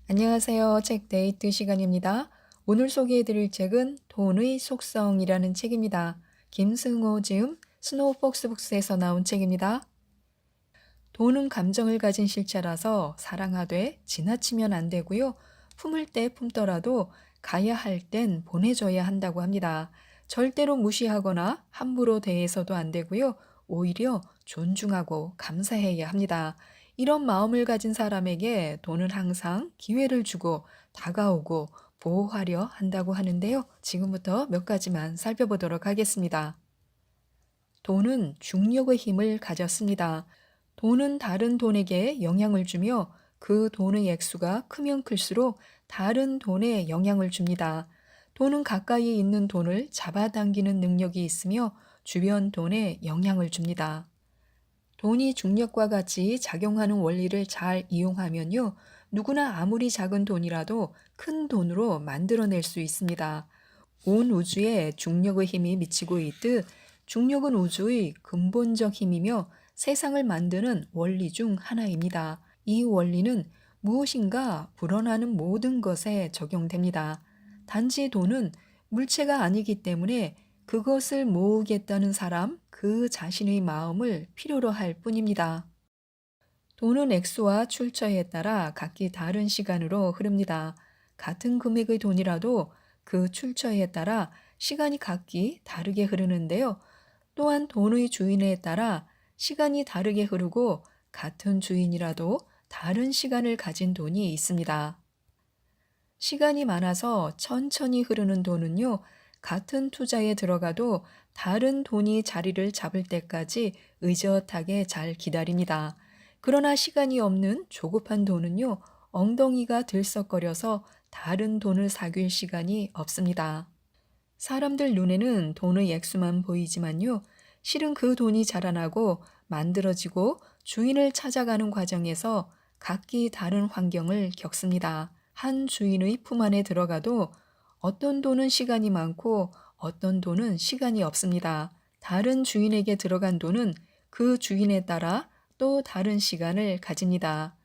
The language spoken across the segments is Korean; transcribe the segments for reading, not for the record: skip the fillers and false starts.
안녕하세요. 책 데이트 시간입니다. 오늘 소개해드릴 책은 돈의 속성이라는 책입니다. 김승호 지음 스노우폭스북스에서 나온 책입니다. 돈은 감정을 가진 실체라서 사랑하되 지나치면 안 되고요. 품을 때 품더라도 가야 할 땐 보내줘야 한다고 합니다. 절대로 무시하거나 함부로 대해서도 안 되고요. 오히려 존중하고 감사해야 합니다. 이런 마음을 가진 사람에게 돈은 항상 기회를 주고 다가오고 보호하려 한다고 하는데요. 지금부터 몇 가지만 살펴보도록 하겠습니다. 돈은 중력의 힘을 가졌습니다. 돈은 다른 돈에게 영향을 주며 그 돈의 액수가 크면 클수록 다른 돈에 영향을 줍니다. 돈은 가까이 있는 돈을 잡아당기는 능력이 있으며 주변 돈에 영향을 줍니다. 돈이 중력과 같이 작용하는 원리를 잘 이용하면요, 누구나 아무리 작은 돈이라도 큰 돈으로 만들어낼 수 있습니다. 온 우주에 중력의 힘이 미치고 있듯 중력은 우주의 근본적 힘이며 세상을 만드는 원리 중 하나입니다. 이 원리는 무엇인가 불어나는 모든 것에 적용됩니다. 단지 돈은 물체가 아니기 때문에 그것을 모으겠다는 사람 그 자신의 마음을 필요로 할 뿐입니다. 돈은 액수와 출처에 따라 각기 다른 시간으로 흐릅니다. 같은 금액의 돈이라도 그 출처에 따라 시간이 각기 다르게 흐르는데요. 또한 돈의 주인에 따라 시간이 다르게 흐르고 같은 주인이라도 다른 시간을 가진 돈이 있습니다. 시간이 많아서 천천히 흐르는 돈은요, 같은 투자에 들어가도 다른 돈이 자리를 잡을 때까지 의젓하게 잘 기다립니다. 그러나 시간이 없는 조급한 돈은요, 엉덩이가 들썩거려서 다른 돈을 사귈 시간이 없습니다. 사람들 눈에는 돈의 액수만 보이지만요, 실은 그 돈이 자라나고 만들어지고 주인을 찾아가는 과정에서 각기 다른 환경을 겪습니다. 한 주인의 품 안에 들어가도 어떤 돈은 시간이 많고 어떤 돈은 시간이 없습니다. 다른 주인에게 들어간 돈은 그 주인에 따라 또 다른 시간을 가집니다.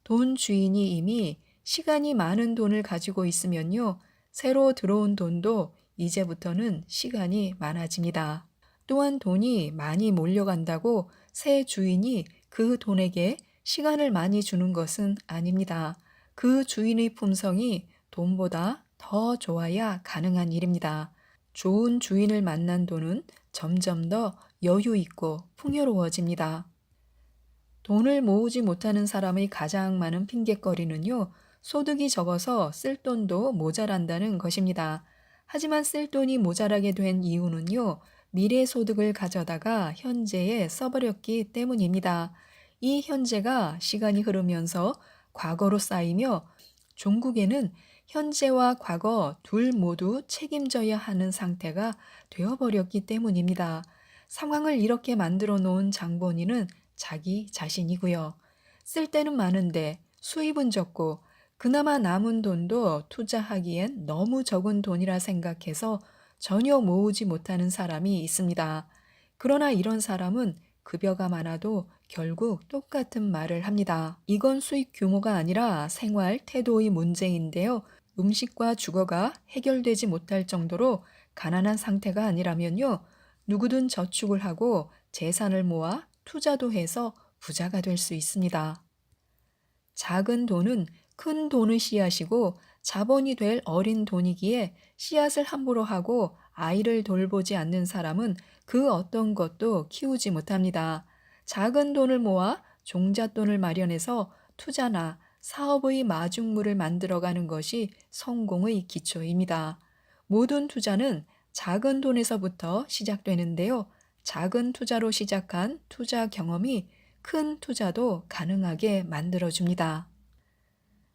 돈 주인이 이미 시간이 많은 돈을 가지고 있으면요, 새로 들어온 돈도 이제부터는 시간이 많아집니다. 또한 돈이 많이 몰려간다고 새 주인이 그 돈에게 시간을 많이 주는 것은 아닙니다. 그 주인의 품성이 돈보다 더 좋아야 가능한 일입니다. 좋은 주인을 만난 돈은 점점 더 여유 있고 풍요로워집니다. 돈을 모으지 못하는 사람의 가장 많은 핑곗거리는요, 소득이 적어서 쓸 돈도 모자란다는 것입니다. 하지만 쓸 돈이 모자라게 된 이유는요, 미래 소득을 가져다가 현재에 써버렸기 때문입니다. 이 현재가 시간이 흐르면서 과거로 쌓이며 종국에는 현재와 과거 둘 모두 책임져야 하는 상태가 되어버렸기 때문입니다. 상황을 이렇게 만들어 놓은 장본인은 자기 자신이고요. 쓸 때는 많은데 수입은 적고 그나마 남은 돈도 투자하기엔 너무 적은 돈이라 생각해서 전혀 모으지 못하는 사람이 있습니다. 그러나 이런 사람은 급여가 많아도 결국 똑같은 말을 합니다. 이건 수입 규모가 아니라 생활 태도의 문제인데요. 음식과 주거가 해결되지 못할 정도로 가난한 상태가 아니라면요, 누구든 저축을 하고 재산을 모아 투자도 해서 부자가 될 수 있습니다. 작은 돈은 큰 돈의 씨앗이고 자본이 될 어린 돈이기에 씨앗을 함부로 하고 아이를 돌보지 않는 사람은 그 어떤 것도 키우지 못합니다. 작은 돈을 모아 종잣돈을 마련해서 투자나 사업의 마중물을 만들어가는 것이 성공의 기초입니다. 모든 투자는 작은 돈에서부터 시작되는데요. 작은 투자로 시작한 투자 경험이 큰 투자도 가능하게 만들어줍니다.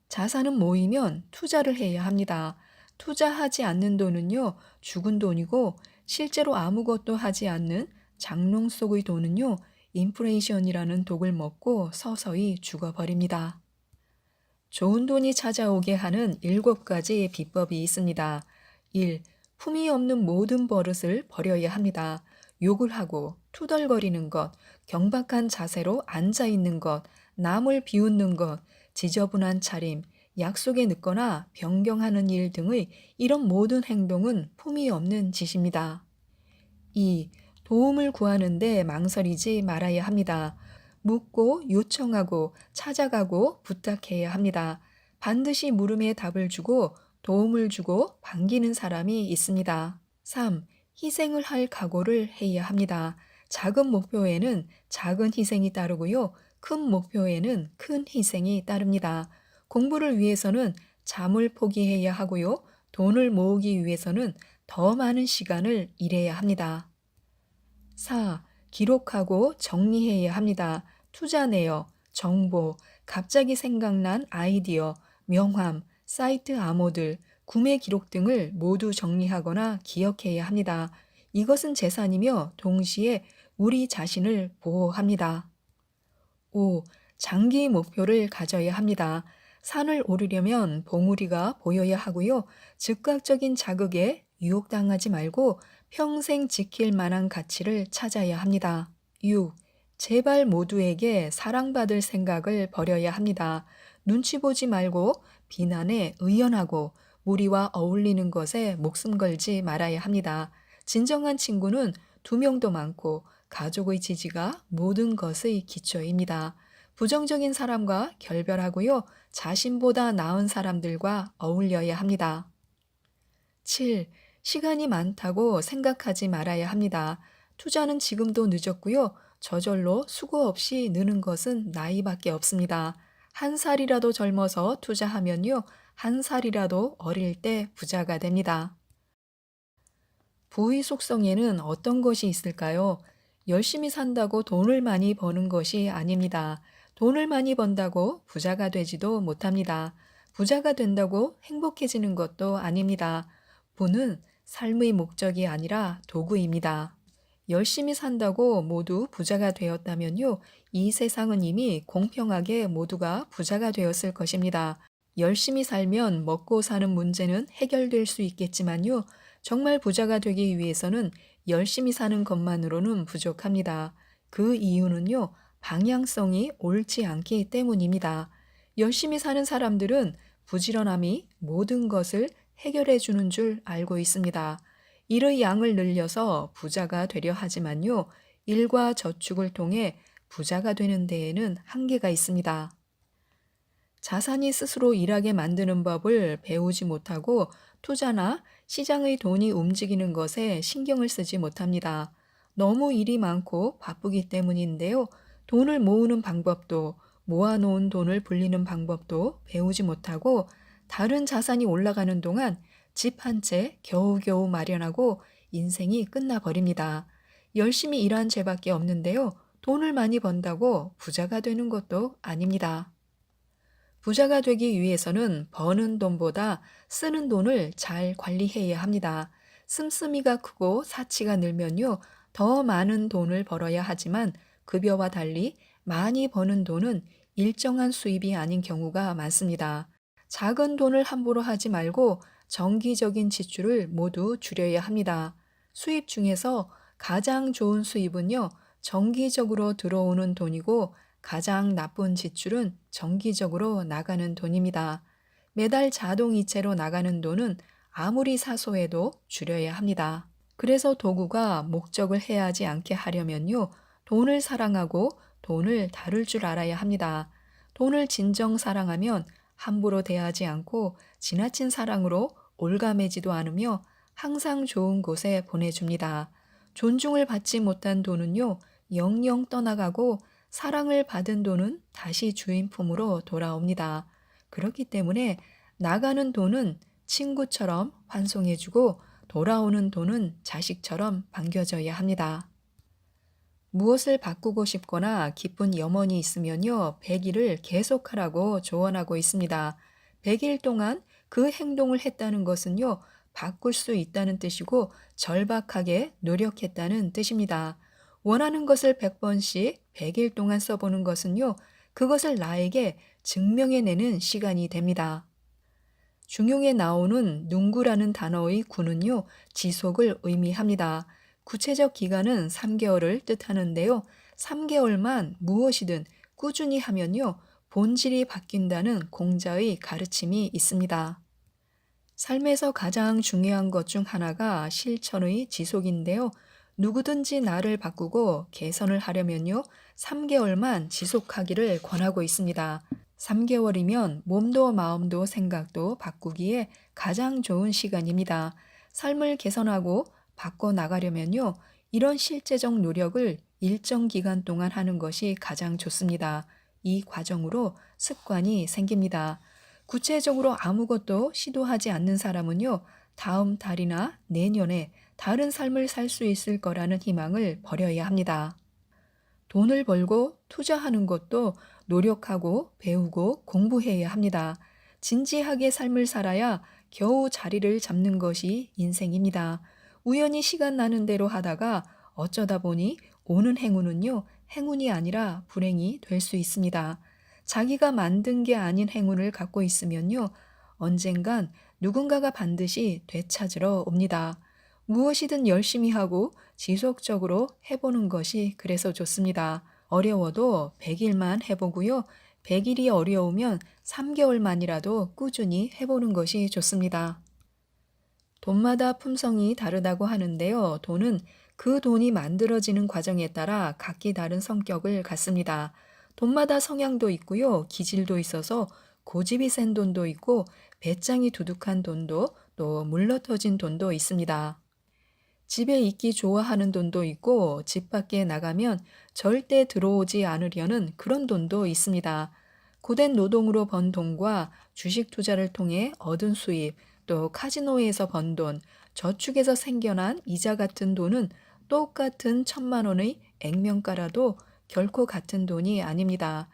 자산은 모이면 투자를 해야 합니다. 투자하지 않는 돈은요, 죽은 돈이고 실제로 아무것도 하지 않는 장롱 속의 돈은요, 인플레이션이라는 독을 먹고 서서히 죽어버립니다. 좋은 돈이 찾아오게 하는 7가지 비법이 있습니다. 1. 품이 없는 모든 버릇을 버려야 합니다. 욕을 하고 투덜거리는 것, 경박한 자세로 앉아 있는 것, 남을 비웃는 것, 지저분한 차림, 약속에 늦거나 변경하는 일 등의 이런 모든 행동은 품위 없는 짓입니다. 2. 도움을 구하는데 망설이지 말아야 합니다. 묻고 요청하고 찾아가고 부탁해야 합니다. 반드시 물음에 답을 주고 도움을 주고 반기는 사람이 있습니다. 3. 희생을 할 각오를 해야 합니다. 작은 목표에는 작은 희생이 따르고요. 큰 목표에는 큰 희생이 따릅니다. 공부를 위해서는 잠을 포기해야 하고요. 돈을 모으기 위해서는 더 많은 시간을 일해야 합니다. 4. 기록하고 정리해야 합니다. 투자 내역, 정보, 갑자기 생각난 아이디어, 명함, 사이트 암호들, 구매 기록 등을 모두 정리하거나 기억해야 합니다. 이것은 재산이며 동시에 우리 자신을 보호합니다. 5. 장기 목표를 가져야 합니다. 산을 오르려면 봉우리가 보여야 하고요. 즉각적인 자극에 유혹당하지 말고 평생 지킬 만한 가치를 찾아야 합니다. 6. 제발 모두에게 사랑받을 생각을 버려야 합니다. 눈치 보지 말고 비난에 의연하고 무리와 어울리는 것에 목숨 걸지 말아야 합니다. 진정한 친구는 2명도 많고 가족의 지지가 모든 것의 기초입니다. 부정적인 사람과 결별하고요. 자신보다 나은 사람들과 어울려야 합니다. 7. 시간이 많다고 생각하지 말아야 합니다. 투자는 지금도 늦었고요. 저절로 수고 없이 느는 것은 나이밖에 없습니다. 한 살이라도 젊어서 투자하면요. 한 살이라도 어릴 때 부자가 됩니다. 부의 속성에는 어떤 것이 있을까요? 열심히 산다고 돈을 많이 버는 것이 아닙니다. 돈을 많이 번다고 부자가 되지도 못합니다. 부자가 된다고 행복해지는 것도 아닙니다. 부는 삶의 목적이 아니라 도구입니다. 열심히 산다고 모두 부자가 되었다면요, 이 세상은 이미 공평하게 모두가 부자가 되었을 것입니다. 열심히 살면 먹고 사는 문제는 해결될 수 있겠지만요, 정말 부자가 되기 위해서는 열심히 사는 것만으로는 부족합니다. 그 이유는요, 방향성이 옳지 않기 때문입니다. 열심히 사는 사람들은 부지런함이 모든 것을 해결해 주는 줄 알고 있습니다. 일의 양을 늘려서 부자가 되려 하지만요, 일과 저축을 통해 부자가 되는 데에는 한계가 있습니다. 자산이 스스로 일하게 만드는 법을 배우지 못하고 투자나 시장의 돈이 움직이는 것에 신경을 쓰지 못합니다. 너무 일이 많고 바쁘기 때문인데요. 돈을 모으는 방법도 모아놓은 돈을 불리는 방법도 배우지 못하고 다른 자산이 올라가는 동안 집 한 채 겨우겨우 마련하고 인생이 끝나버립니다. 열심히 일한 죄밖에 없는데요. 돈을 많이 번다고 부자가 되는 것도 아닙니다. 부자가 되기 위해서는 버는 돈보다 쓰는 돈을 잘 관리해야 합니다. 씀씀이가 크고 사치가 늘면요, 더 많은 돈을 벌어야 하지만 급여와 달리 많이 버는 돈은 일정한 수입이 아닌 경우가 많습니다. 작은 돈을 함부로 하지 말고 정기적인 지출을 모두 줄여야 합니다. 수입 중에서 가장 좋은 수입은요, 정기적으로 들어오는 돈이고 가장 나쁜 지출은 정기적으로 나가는 돈입니다. 매달 자동이체로 나가는 돈은 아무리 사소해도 줄여야 합니다. 그래서 도구가 목적을 해하지 않게 하려면요, 돈을 사랑하고 돈을 다룰 줄 알아야 합니다. 돈을 진정 사랑하면 함부로 대하지 않고 지나친 사랑으로 올가매지도 않으며 항상 좋은 곳에 보내줍니다. 존중을 받지 못한 돈은요, 영영 떠나가고 사랑을 받은 돈은 다시 주인 품으로 돌아옵니다. 그렇기 때문에 나가는 돈은 친구처럼 환송해주고 돌아오는 돈은 자식처럼 반겨줘야 합니다. 무엇을 바꾸고 싶거나 기쁜 염원이 있으면요, 100일을 계속하라고 조언하고 있습니다. 100일 동안 그 행동을 했다는 것은요, 바꿀 수 있다는 뜻이고 절박하게 노력했다는 뜻입니다. 원하는 것을 100번씩 100일 동안 써보는 것은요, 그것을 나에게 증명해내는 시간이 됩니다. 중용에 나오는 능구라는 단어의 구는요, 지속을 의미합니다. 구체적 기간은 3개월을 뜻하는데요. 3개월만 무엇이든 꾸준히 하면요, 본질이 바뀐다는 공자의 가르침이 있습니다. 삶에서 가장 중요한 것 중 하나가 실천의 지속인데요. 누구든지 나를 바꾸고 개선을 하려면요, 3개월만 지속하기를 권하고 있습니다. 3개월이면 몸도 마음도 생각도 바꾸기에 가장 좋은 시간입니다. 삶을 개선하고 바꿔 나가려면요, 이런 실제적 노력을 일정 기간 동안 하는 것이 가장 좋습니다. 이 과정으로 습관이 생깁니다. 구체적으로 아무것도 시도하지 않는 사람은요, 다음 달이나 내년에 다른 삶을 살 수 있을 거라는 희망을 버려야 합니다. 돈을 벌고 투자하는 것도 노력하고 배우고 공부해야 합니다. 진지하게 삶을 살아야 겨우 자리를 잡는 것이 인생입니다. 우연히 시간 나는 대로 하다가 어쩌다 보니 오는 행운은요, 행운이 아니라 불행이 될 수 있습니다. 자기가 만든 게 아닌 행운을 갖고 있으면요, 언젠간 누군가가 반드시 되찾으러 옵니다. 무엇이든 열심히 하고 지속적으로 해보는 것이 그래서 좋습니다. 어려워도 100일만 해보고요. 100일이 어려우면 3개월만이라도 꾸준히 해보는 것이 좋습니다. 돈마다 품성이 다르다고 하는데요. 돈은 그 돈이 만들어지는 과정에 따라 각기 다른 성격을 갖습니다. 돈마다 성향도 있고요. 기질도 있어서 고집이 센 돈도 있고 배짱이 두둑한 돈도 또 물러터진 돈도 있습니다. 집에 있기 좋아하는 돈도 있고 집 밖에 나가면 절대 들어오지 않으려는 그런 돈도 있습니다. 고된 노동으로 번 돈과 주식 투자를 통해 얻은 수입, 또 카지노에서 번 돈, 저축에서 생겨난 이자 같은 돈은 똑같은 1,000만 원의 액면가라도 결코 같은 돈이 아닙니다.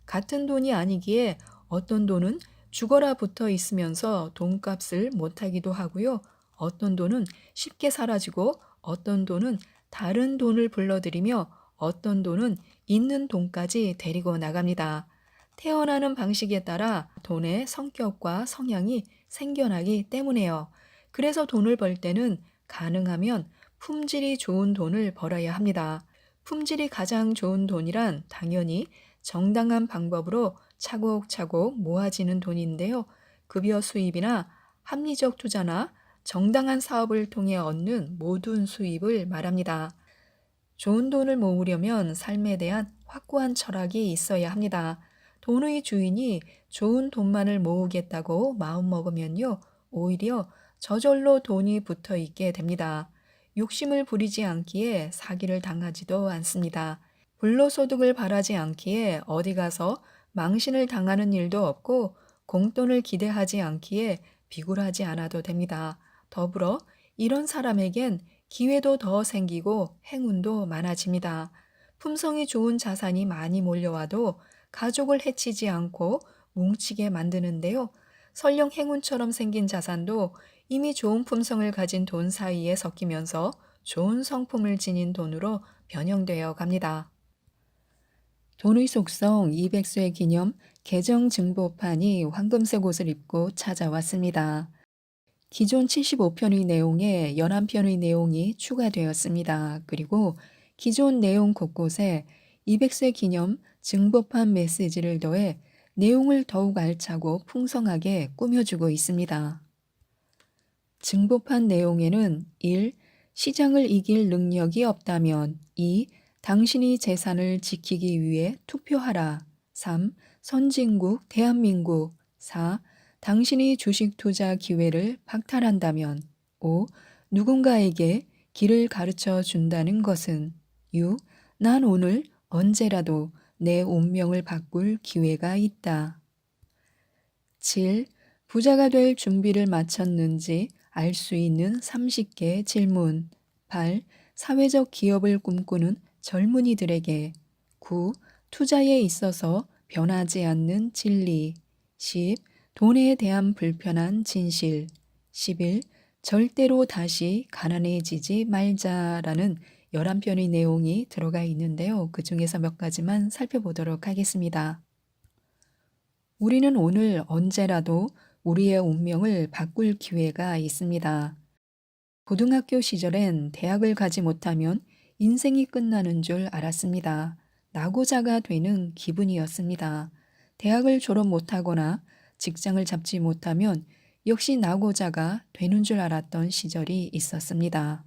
같은 돈이 아니기에 어떤 돈은 죽어라 붙어 있으면서 돈값을 못하기도 하고요. 어떤 돈은 쉽게 사라지고 어떤 돈은 다른 돈을 불러들이며 어떤 돈은 있는 돈까지 데리고 나갑니다. 태어나는 방식에 따라 돈의 성격과 성향이 생겨나기 때문에요. 그래서 돈을 벌 때는 가능하면 품질이 좋은 돈을 벌어야 합니다. 품질이 가장 좋은 돈이란 당연히 정당한 방법으로 차곡차곡 모아지는 돈인데요. 급여 수입이나 합리적 투자나 정당한 사업을 통해 얻는 모든 수입을 말합니다. 좋은 돈을 모으려면 삶에 대한 확고한 철학이 있어야 합니다. 돈의 주인이 좋은 돈만을 모으겠다고 마음먹으면요, 오히려 저절로 돈이 붙어 있게 됩니다. 욕심을 부리지 않기에 사기를 당하지도 않습니다. 불로소득을 바라지 않기에 어디 가서 망신을 당하는 일도 없고 공돈을 기대하지 않기에 비굴하지 않아도 됩니다. 더불어 이런 사람에겐 기회도 더 생기고 행운도 많아집니다. 품성이 좋은 자산이 많이 몰려와도 가족을 해치지 않고 뭉치게 만드는데요. 설령 행운처럼 생긴 자산도 이미 좋은 품성을 가진 돈 사이에 섞이면서 좋은 성품을 지닌 돈으로 변형되어 갑니다. 돈의 속성 200세 기념 개정 증보판이 황금색 옷을 입고 찾아왔습니다. 기존 75편의 내용에 11편의 내용이 추가되었습니다. 그리고 기존 내용 곳곳에 200세 기념 증보판 메시지를 더해 내용을 더욱 알차고 풍성하게 꾸며주고 있습니다. 증보판 내용에는 1. 시장을 이길 능력이 없다면 2. 당신이 재산을 지키기 위해 투표하라. 3. 선진국 대한민국 4. 당신이 주식 투자 기회를 박탈한다면 5. 누군가에게 길을 가르쳐 준다는 것은 6. 난 오늘 언제라도 내 운명을 바꿀 기회가 있다. 7. 부자가 될 준비를 마쳤는지 알 수 있는 30개 질문. 8. 사회적 기업을 꿈꾸는 젊은이들에게. 9. 투자에 있어서 변하지 않는 진리. 10. 돈에 대한 불편한 진실. 11. 절대로 다시 가난해지지 말자라는 11편의 내용이 들어가 있는데요. 그 중에서 몇 가지만 살펴보도록 하겠습니다. 우리는 오늘 언제라도 우리의 운명을 바꿀 기회가 있습니다. 고등학교 시절엔 대학을 가지 못하면 인생이 끝나는 줄 알았습니다. 낙오자가 되는 기분이었습니다. 대학을 졸업 못하거나 직장을 잡지 못하면 역시 낙오자가 되는 줄 알았던 시절이 있었습니다.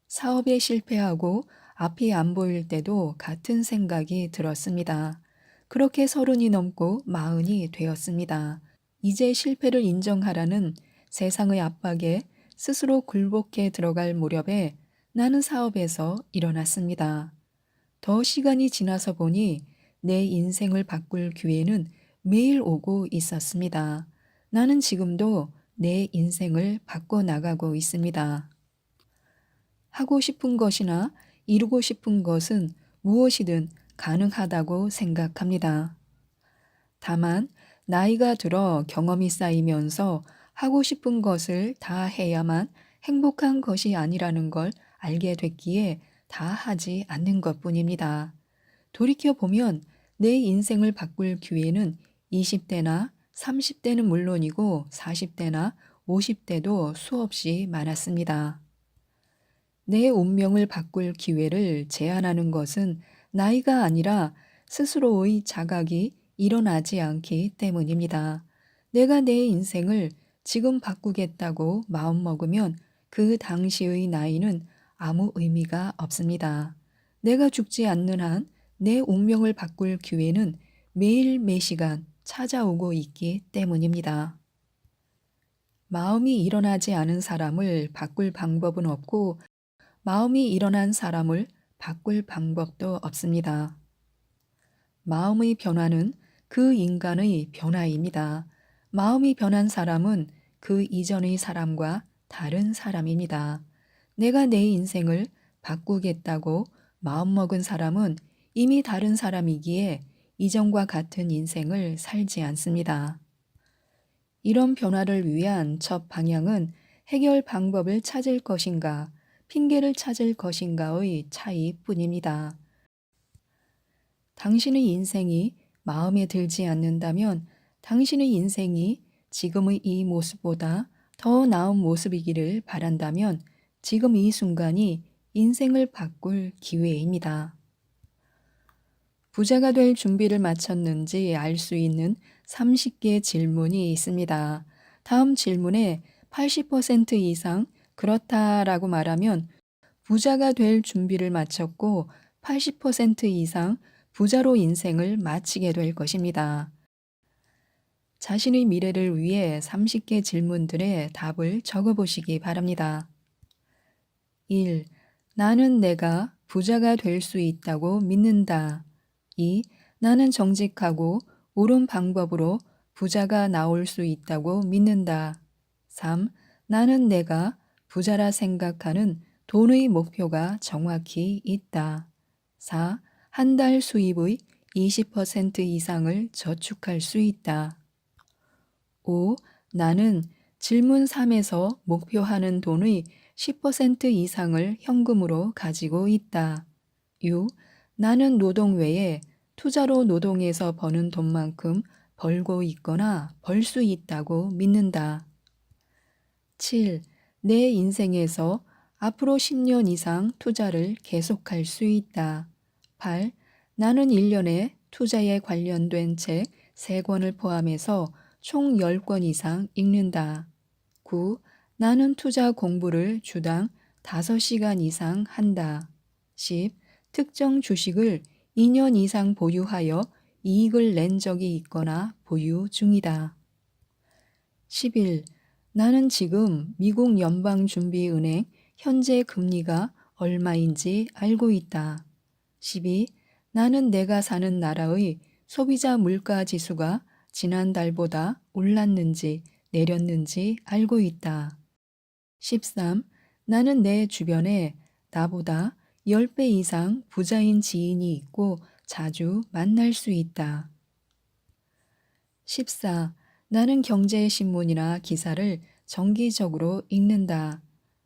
사업에 실패하고 앞이 안 보일 때도 같은 생각이 들었습니다. 그렇게 30이 넘고 40이 되었습니다. 이제 실패를 인정하라는 세상의 압박에 스스로 굴복해 들어갈 무렵에 나는 사업에서 일어났습니다. 더 시간이 지나서 보니 내 인생을 바꿀 기회는 매일 오고 있었습니다. 나는 지금도 내 인생을 바꿔 나가고 있습니다. 하고 싶은 것이나 이루고 싶은 것은 무엇이든 가능하다고 생각합니다. 다만 나이가 들어 경험이 쌓이면서 하고 싶은 것을 다 해야만 행복한 것이 아니라는 걸 알게 됐기에 다 하지 않는 것뿐입니다. 돌이켜보면 내 인생을 바꿀 기회는 20대나 30대는 물론이고 40대나 50대도 수없이 많았습니다. 내 운명을 바꿀 기회를 제한하는 것은 나이가 아니라 스스로의 자각이 일어나지 않기 때문입니다. 내가 내 인생을 지금 바꾸겠다고 마음먹으면 그 당시의 나이는 아무 의미가 없습니다. 내가 죽지 않는 한 내 운명을 바꿀 기회는 매일 매시간 찾아오고 있기 때문입니다. 마음이 일어나지 않은 사람을 바꿀 방법은 없고 마음이 일어난 사람을 바꿀 방법도 없습니다. 마음의 변화는 그 인간의 변화입니다. 마음이 변한 사람은 그 이전의 사람과 다른 사람입니다. 내가 내 인생을 바꾸겠다고 마음먹은 사람은 이미 다른 사람이기에 이전과 같은 인생을 살지 않습니다. 이런 변화를 위한 첫 방향은 해결 방법을 찾을 것인가, 핑계를 찾을 것인가의 차이뿐입니다. 당신의 인생이 마음에 들지 않는다면 당신의 인생이 지금의 이 모습보다 더 나은 모습이기를 바란다면 지금 이 순간이 인생을 바꿀 기회입니다. 부자가 될 준비를 마쳤는지 알 수 있는 30개 질문이 있습니다. 다음 질문에 80% 이상 그렇다라고 말하면 부자가 될 준비를 마쳤고 80% 이상 부자로 인생을 마치게 될 것입니다. 자신의 미래를 위해 30개 질문들의 답을 적어보시기 바랍니다. 1. 나는 내가 부자가 될 수 있다고 믿는다. 2. 나는 정직하고 옳은 방법으로 부자가 나올 수 있다고 믿는다. 3. 나는 내가 부자라 생각하는 돈의 목표가 정확히 있다. 4. 한 달 수입의 20% 이상을 저축할 수 있다. 5. 나는 질문 3에서 목표하는 돈의 10% 이상을 현금으로 가지고 있다. 6. 나는 노동 외에 투자로 노동해서 버는 돈만큼 벌고 있거나 벌 수 있다고 믿는다. 7. 내 인생에서 앞으로 10년 이상 투자를 계속할 수 있다. 8. 나는 1년에 투자에 관련된 책 3권을 포함해서 총 10권 이상 읽는다. 9. 나는 투자 공부를 주당 5시간 이상 한다. 10. 특정 주식을 2년 이상 보유하여 이익을 낸 적이 있거나 보유 중이다. 11. 나는 지금 미국 연방준비은행 현재 금리가 얼마인지 알고 있다. 12. 나는 내가 사는 나라의 소비자 물가 지수가 지난달보다 올랐는지 내렸는지 알고 있다. 13. 나는 내 주변에 나보다 10배 이상 부자인 지인이 있고 자주 만날 수 있다. 14. 나는 경제신문이나 기사를 정기적으로 읽는다.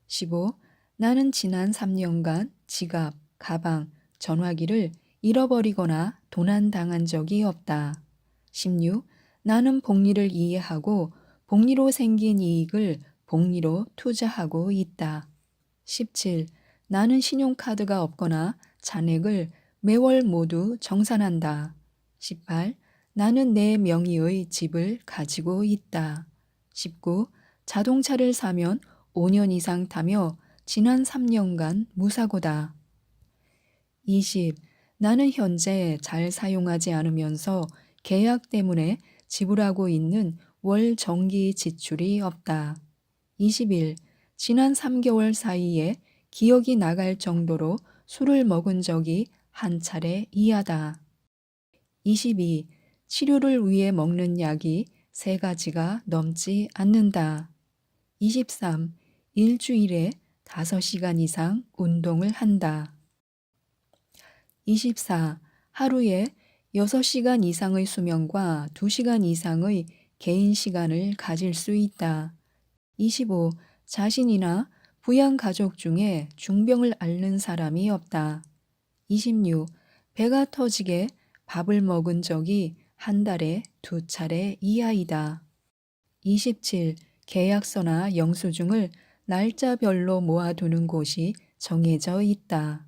15. 나는 지난 3년간 지갑, 가방, 전화기를 잃어버리거나 도난당한 적이 없다. 16. 나는 복리를 이해하고 복리로 생긴 이익을 복리로 투자하고 있다. 17. 나는 신용카드가 없거나 잔액을 매월 모두 정산한다. 18. 나는 내 명의의 집을 가지고 있다. 19. 자동차를 사면 5년 이상 타며 지난 3년간 무사고다. 20. 나는 현재 잘 사용하지 않으면서 계약 때문에 지불하고 있는 월 정기 지출이 없다. 21. 지난 3개월 사이에 기억이 나갈 정도로 술을 먹은 적이 한 차례 이하다. 22. 치료를 위해 먹는 약이 3가지가 넘지 않는다. 23. 일주일에 5시간 이상 운동을 한다. 24. 하루에 6시간 이상의 수면과 2시간 이상의 개인 시간을 가질 수 있다. 25. 자신이나 부양 가족 중에 중병을 앓는 사람이 없다. 26. 배가 터지게 밥을 먹은 적이 한 달에 2차례 이하이다. 27. 계약서나 영수증을 날짜별로 모아두는 곳이 정해져 있다.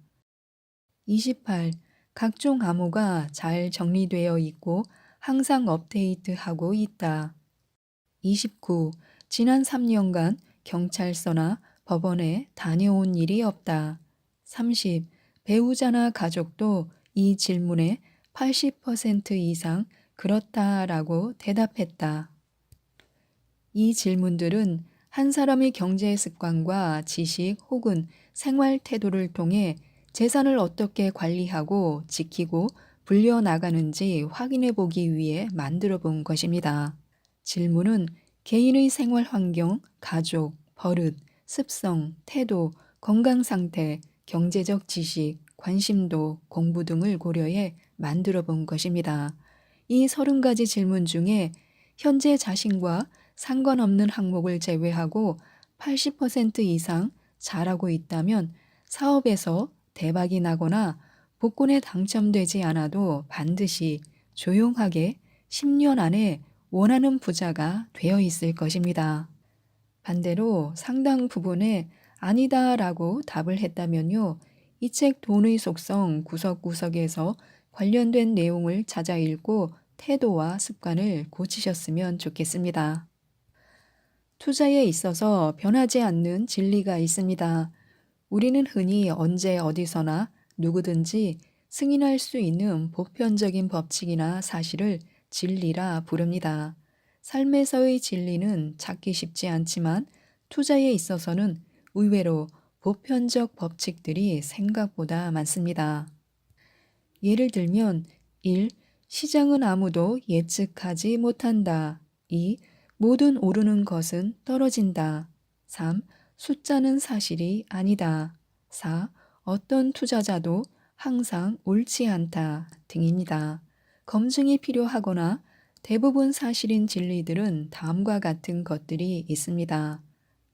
28. 각종 암호가 잘 정리되어 있고 항상 업데이트하고 있다. 29. 지난 3년간 경찰서나 법원에 다녀온 일이 없다. 30. 배우자나 가족도 이 질문에 80% 이상 그렇다라고 대답했다. 이 질문들은 한 사람의 경제 습관과 지식 혹은 생활 태도를 통해 재산을 어떻게 관리하고 지키고 불려나가는지 확인해 보기 위해 만들어 본 것입니다. 질문은 개인의 생활 환경, 가족, 버릇, 습성, 태도, 건강 상태, 경제적 지식, 관심도, 공부 등을 고려해 만들어 본 것입니다. 이 30가지 질문 중에 현재 자신과 상관없는 항목을 제외하고 80% 이상 잘하고 있다면 사업에서 대박이 나거나 복권에 당첨되지 않아도 반드시 조용하게 10년 안에 원하는 부자가 되어 있을 것입니다. 반대로 상당 부분에 아니다라고 답을 했다면요. 이 책 돈의 속성 구석구석에서 관련된 내용을 찾아 읽고 태도와 습관을 고치셨으면 좋겠습니다. 투자에 있어서 변하지 않는 진리가 있습니다. 우리는 흔히 언제 어디서나 누구든지 승인할 수 있는 보편적인 법칙이나 사실을 진리라 부릅니다. 삶에서의 진리는 찾기 쉽지 않지만 투자에 있어서는 의외로 보편적 법칙들이 생각보다 많습니다. 예를 들면 1. 시장은 아무도 예측하지 못한다. 2. 모든 오르는 것은 떨어진다. 3. 숫자는 사실이 아니다. 4. 어떤 투자자도 항상 옳지 않다 등입니다. 검증이 필요하거나 대부분 사실인 진리들은 다음과 같은 것들이 있습니다.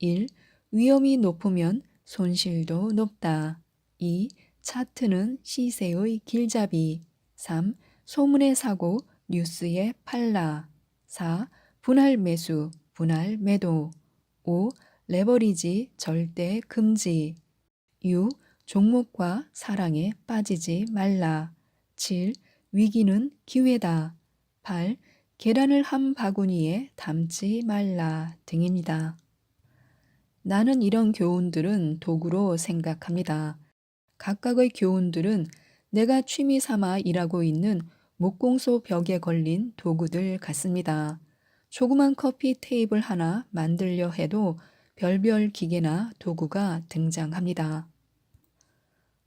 1. 위험이 높으면 손실도 높다. 2. 차트는 시세의 길잡이. 3. 소문의 사고, 뉴스의 팔라. 4. 분할 매수, 분할 매도. 5. 레버리지 절대 금지. 6. 종목과 사랑에 빠지지 말라. 7. 위기는 기회다. 8. 계란을 한 바구니에 담지 말라 등입니다. 나는 이런 교훈들은 도구로 생각합니다. 각각의 교훈들은 내가 취미 삼아 일하고 있는 목공소 벽에 걸린 도구들 같습니다. 조그만 커피 테이블 하나 만들려 해도 별별 기계나 도구가 등장합니다.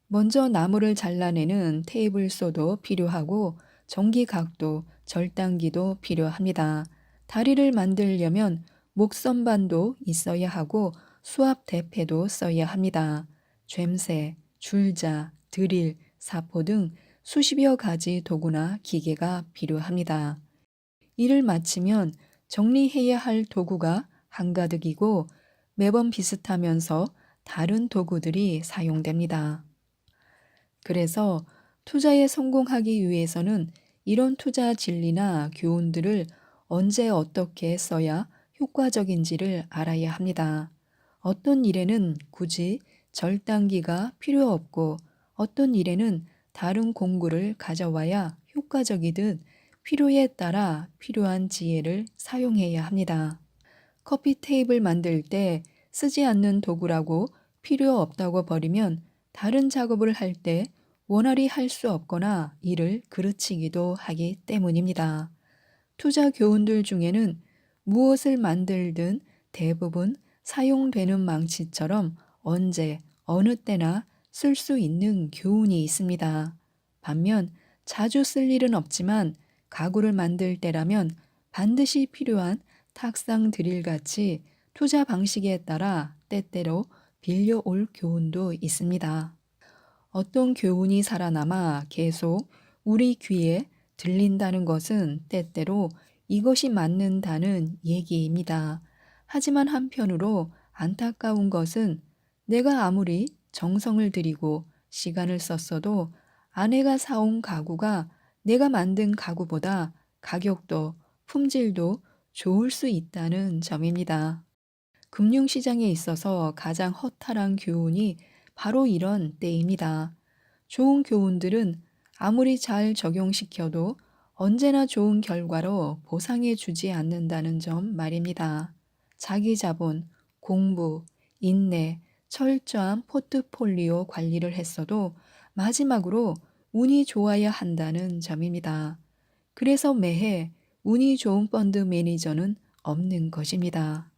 먼저 나무를 잘라내는 테이블소도 필요하고 전기각도, 절단기도 필요합니다. 다리를 만들려면 목선반도 있어야 하고 수압 대패도 써야 합니다. 죬새, 줄자, 드릴, 사포 등 수십여 가지 도구나 기계가 필요합니다. 일을 마치면 정리해야 할 도구가 한가득이고 매번 비슷하면서 다른 도구들이 사용됩니다. 그래서 투자에 성공하기 위해서는 이런 투자 진리나 교훈들을 언제 어떻게 써야 효과적인지를 알아야 합니다. 어떤 일에는 굳이 절단기가 필요 없고 어떤 일에는 다른 공구를 가져와야 효과적이듯 필요에 따라 필요한 지혜를 사용해야 합니다. 커피 테이블 만들 때 쓰지 않는 도구라고 필요 없다고 버리면 다른 작업을 할 때 원활히 할 수 없거나 일을 그르치기도 하기 때문입니다. 투자 교훈들 중에는 무엇을 만들든 대부분 사용되는 망치처럼 언제, 어느 때나 쓸 수 있는 교훈이 있습니다. 반면 자주 쓸 일은 없지만 가구를 만들 때라면 반드시 필요한 탁상 드릴 같이 투자 방식에 따라 때때로 빌려올 교훈도 있습니다. 어떤 교훈이 살아남아 계속 우리 귀에 들린다는 것은 때때로 이것이 맞는다는 얘기입니다. 하지만 한편으로 안타까운 것은 내가 아무리 정성을 들이고 시간을 썼어도 아내가 사온 가구가 내가 만든 가구보다 가격도 품질도 좋을 수 있다는 점입니다. 금융시장에 있어서 가장 허탈한 교훈이 바로 이런 때입니다. 좋은 교훈들은 아무리 잘 적용시켜도 언제나 좋은 결과로 보상해 주지 않는다는 점 말입니다. 자기 자본, 공부, 인내, 철저한 포트폴리오 관리를 했어도 마지막으로 운이 좋아야 한다는 점입니다. 그래서 매해 운이 좋은 펀드 매니저는 없는 것입니다.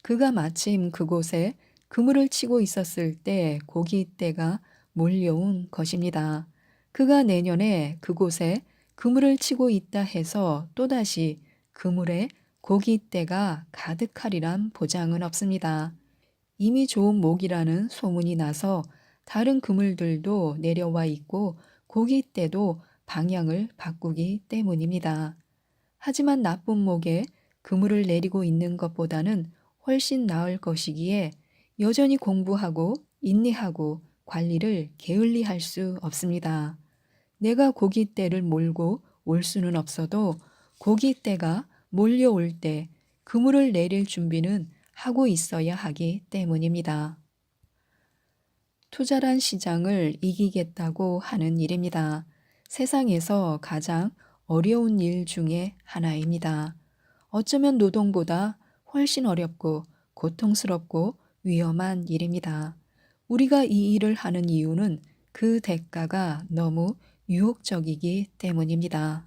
그가 마침 그곳에 그물을 치고 있었을 때 고깃대가 몰려온 것입니다. 그가 내년에 그곳에 그물을 치고 있다 해서 또다시 그물에 고깃대가 가득하리란 보장은 없습니다. 이미 좋은 목이라는 소문이 나서 다른 그물들도 내려와 있고 고깃대도 방향을 바꾸기 때문입니다. 하지만 나쁜 목에 그물을 내리고 있는 것보다는 훨씬 나을 것이기에 여전히 공부하고 인내하고 관리를 게을리할 수 없습니다. 내가 고깃대를 몰고 올 수는 없어도 고깃대가 몰려올 때 그물을 내릴 준비는 하고 있어야 하기 때문입니다. 투자란 시장을 이기겠다고 하는 일입니다. 세상에서 가장 어려운 일 중에 하나입니다. 어쩌면 노동보다 훨씬 어렵고 고통스럽고 위험한 일입니다. 우리가 이 일을 하는 이유는 그 대가가 너무 유혹적이기 때문입니다.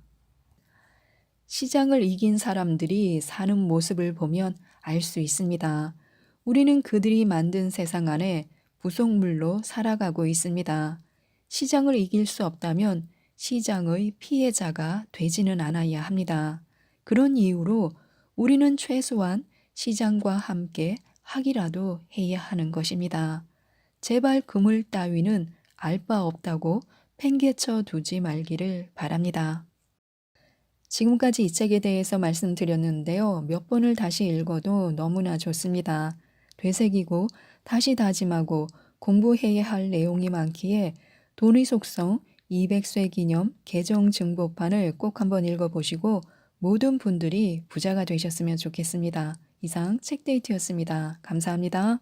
시장을 이긴 사람들이 사는 모습을 보면 알 수 있습니다. 우리는 그들이 만든 세상 안에 부속물로 살아가고 있습니다. 시장을 이길 수 없다면 시장의 피해자가 되지는 않아야 합니다. 그런 이유로 우리는 최소한 시장과 함께 하기라도 해야 하는 것입니다. 제발 그물 따위는 알 바 없다고 팽개쳐 두지 말기를 바랍니다. 지금까지 이 책에 대해서 말씀드렸는데요. 몇 번을 다시 읽어도 너무나 좋습니다. 되새기고 다시 다짐하고 공부해야 할 내용이 많기에 돈의 속성 200세 기념 개정 증보판을 꼭 한번 읽어보시고 모든 분들이 부자가 되셨으면 좋겠습니다. 이상 책데이트였습니다. 감사합니다.